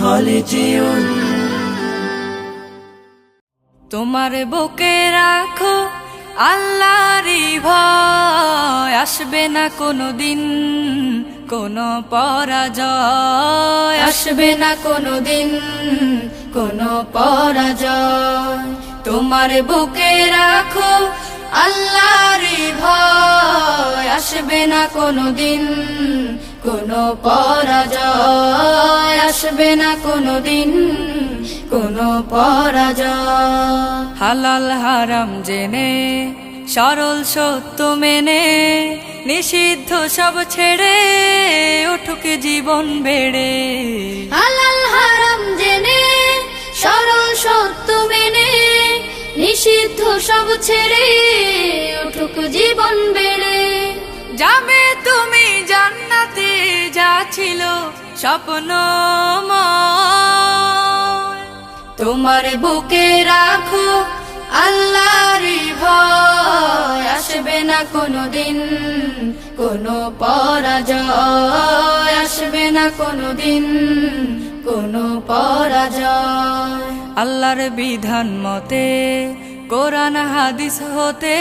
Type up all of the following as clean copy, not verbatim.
খালিজিউন। তোমার বুকে রাখো আল্লাহরই ভয়, আসবে না কোনোদিন কোনো পরাজয়, আসবে না কোনোদিন কোনো পরাজয়। তোমার বুকে রাখো আল্লাহরই ভয়, আসবে না কোনোদিন কোনো পরাজয়, আসবে না কোনোদিন কোনো পরাজয়। হালাল হারাম জেনে সরল সত্য মেনে নিষিদ্ধ সব ছেড়ে উঠুক জীবন বেড়ে। হালাল হারাম জেনে সরল সত্য মেনে নিষিদ্ধ সব ছেড়ে উঠুক জীবন বেড়ে। যাবে তুমি জান্নাতে যা ছিল স্বপ্নময়, তোমার বুকে রাখো আল্লাহরই ভয়, আসবে না কোনোদিন কোনো পরাজয়, আসবে না কোনোদিন কোনো পরাজয়। আল্লাহর বিধান মতে কোরআন হাদিস হতে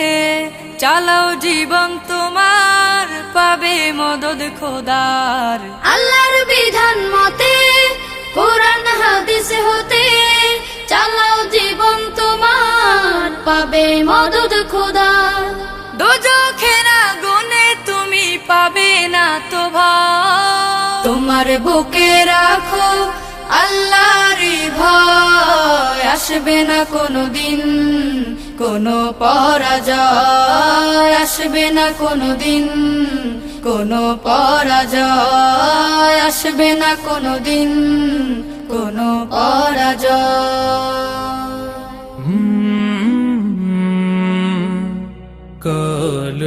চালাও জীবন তোমার, পাবে মদদ খোদার। আল্লাহর বিধান মতে কোরআন হাদিস হতে চালাও জীবন তোমার, পাবে মদদ খোদার। দোজখের আগুনে তুমি পাবে না তো ভয়, তোমার বুকে রাখো আল্লাহরই ভয়, আসবে না কোনোদিন কোনো পরাজয়, আসবে না কোনোদিন কোনো পরাজয়, আসবে না কোনোদিন কোনো পরাজয়। কাল